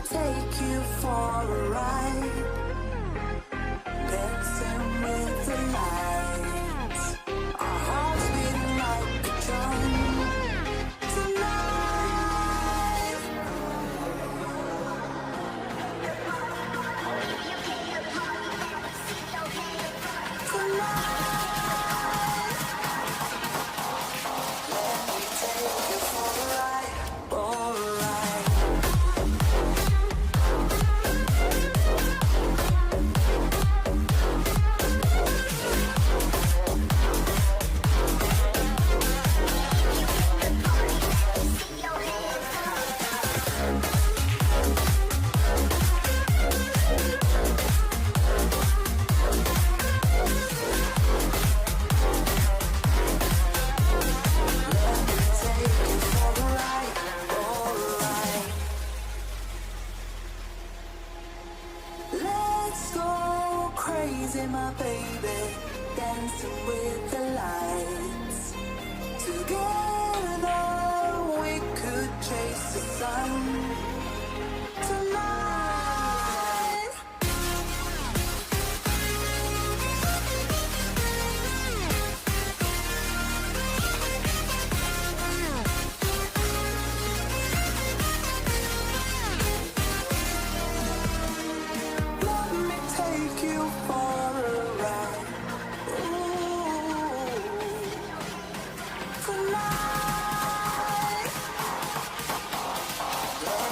take you for a ride, dancing with the lights. Our hearts beating like a drum tonight. Tonight, let me take you for a ride, for a ride. Let's go crazy, my baby, dancing with the lights. Together we could chase the sun tonight. Let me take you for a ride. Ooh, tonight. Let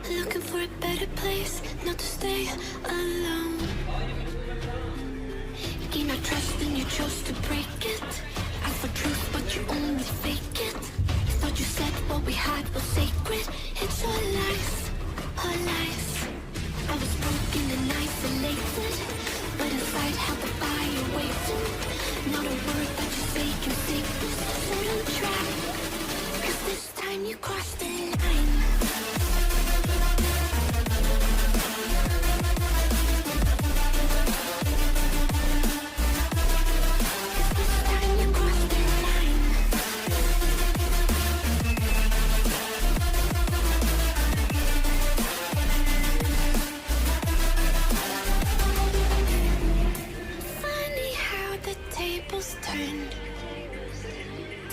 Looking for a better place, not to stay alone. Gain our trust and you chose to break it. Ask for truth but you only fake it. Thought you said what we had was sacred. It's all lies, all lies. I was broken and isolated, but inside held the fire waiting. Not a word that you say can save this. So don't try, 'cause this time you crossed the line.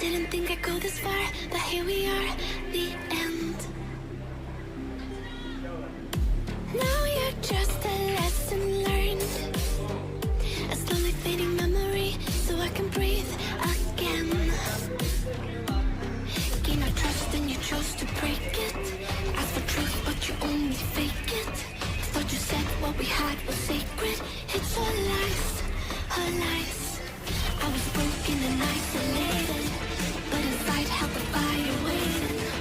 Didn't think I'd go this far, but here we are, the end. Now you're just a lesson learned, a slowly fading memory, so I can breathe again. Gain our trust and you chose to break it. Ask for truth but you only fake it. Thought you said what we had was sacred. It's all lies, all lies. I was broken and isolated, but inside held the fire waiting.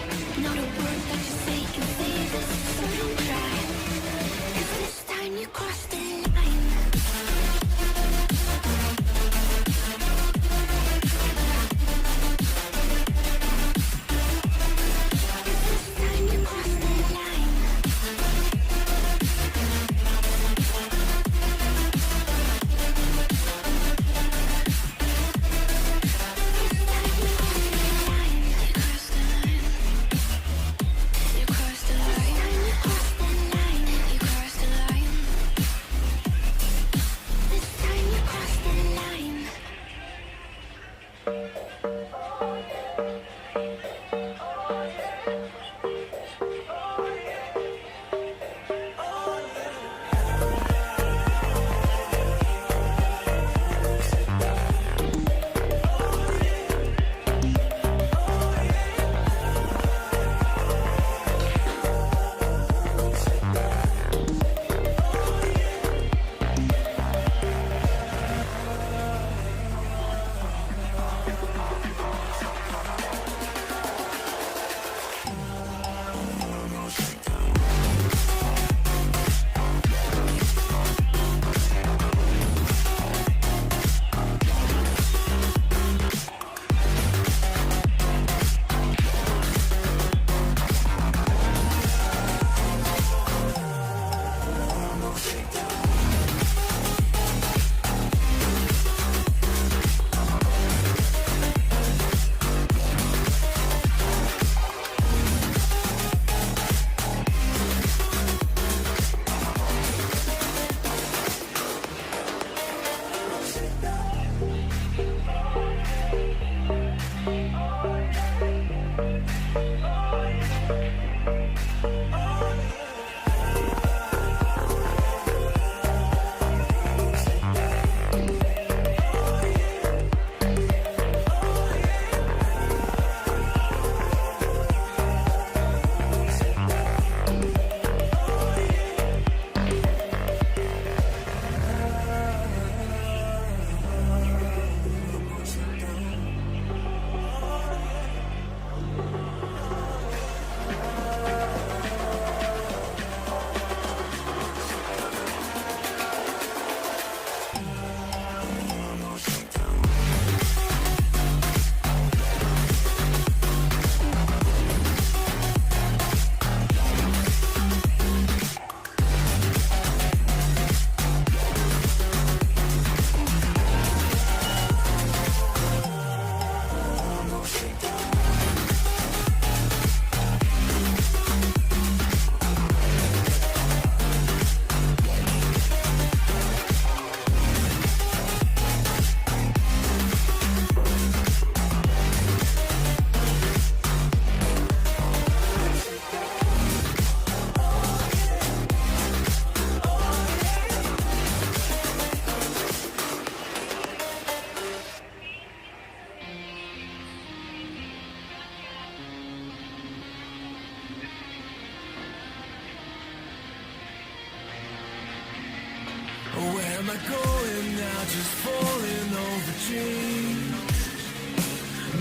just falling over dreams.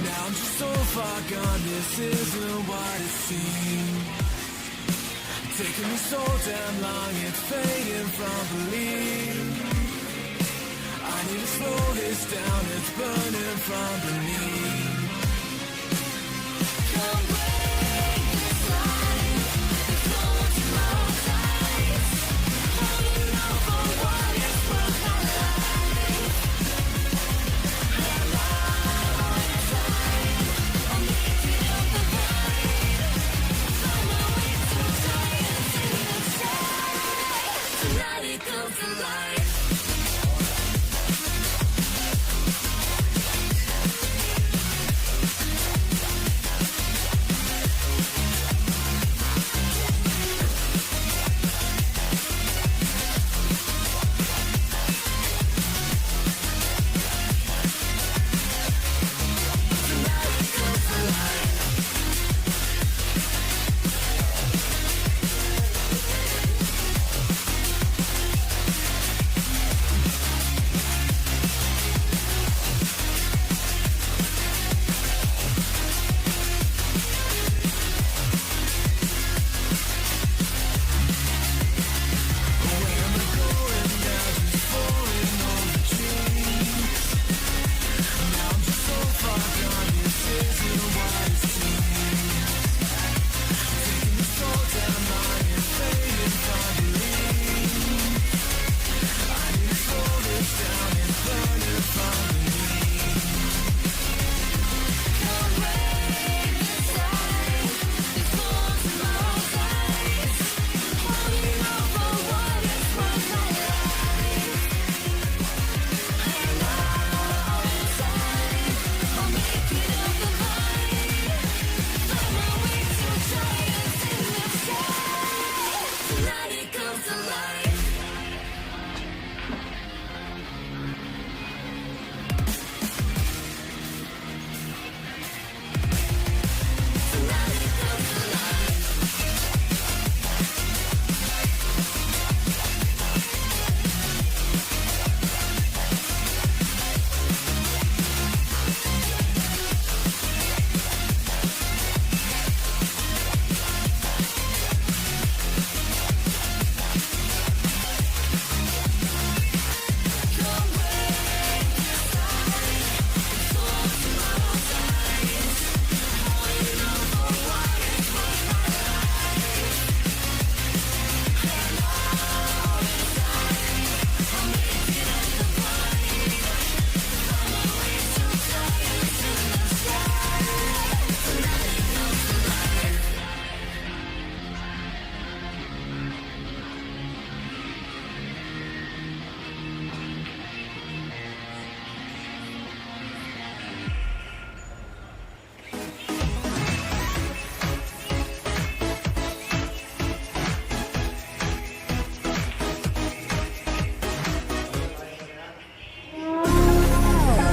Now I'm just so far gone, this isn't what it seems. Taking me so damn long, it's fading from belief. I need to slow this down, it's burning from beneath. Come break this line, it's no one tomorrow's eyes. Holding on for what is worth my life. I'm making up the fight. Find my way to giants in the sky. Tonight it comes to life.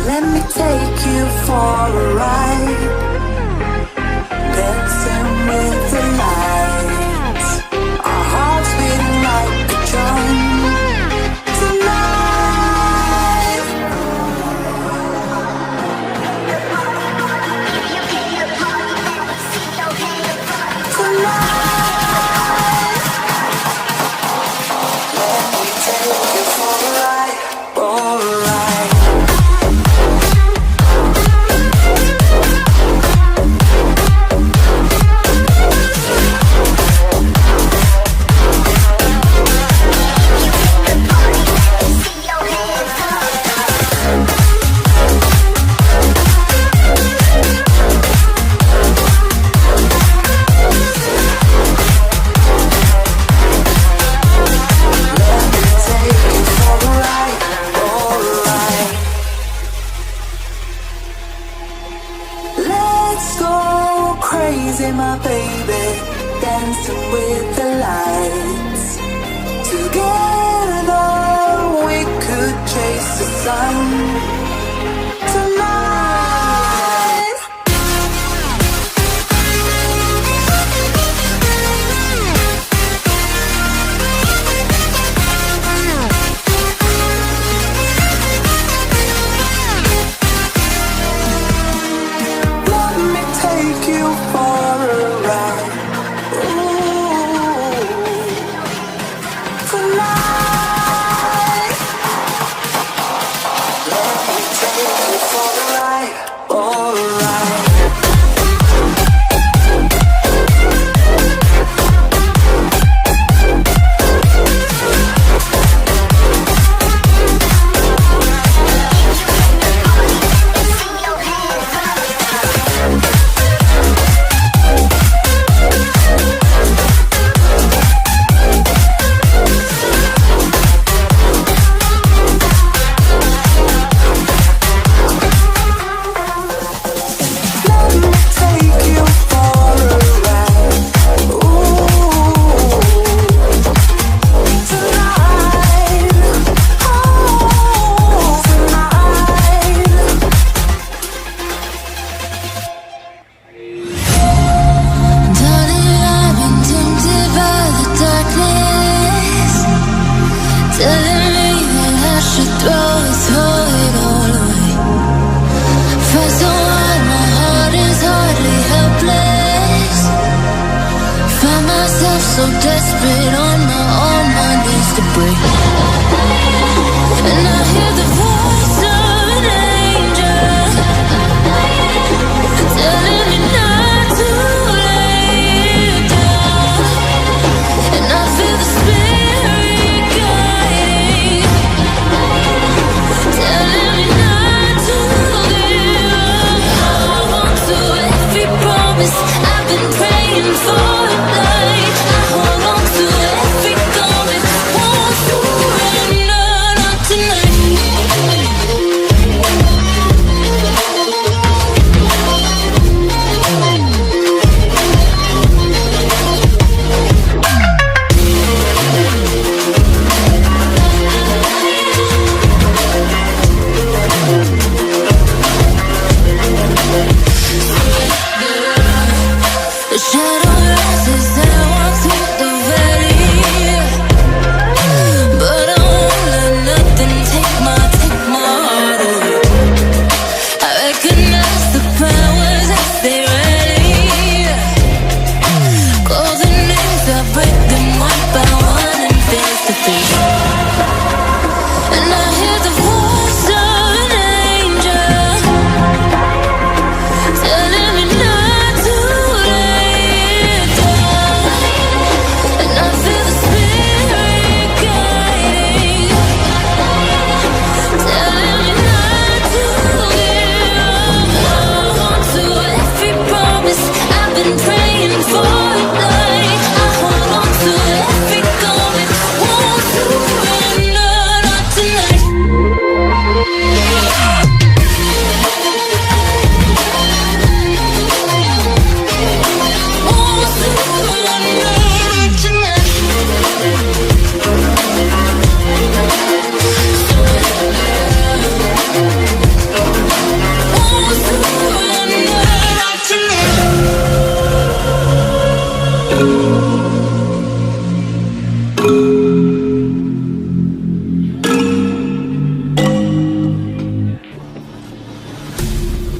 Let me take you for a ride, dancing with the lights, our hearts beating like a drum. Tonight, let me take you for a ride, for a ride. Crazy, my baby, dancing with the lights. Together we could chase the sun. Tonight. so desperate on my knees to break. And I hear the voice of an angel telling me not to lay down. And I feel the spirit guiding, telling me not to give up. I hold to every promise I've been praying for at night. I hold on to every moment, won't surrender, not tonight. The shadow rises and I walk through the valley, but I won't let nothing take my heart away. I recognize the powers as they rally. Call the names, I break them one by one and face to face. And I hear the voice of an angel telling me not to lay down. And I feel the spirit guiding, telling me not to give up. I hold to every promise I've been praying for at night. I hold on to every moment, won't surrender, not tonight. Won't surrender, not tonight. Won't surrender, not tonight.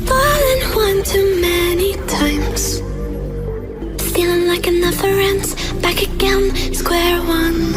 Fallen one too many times, feeling like it never ends. Back again, square one.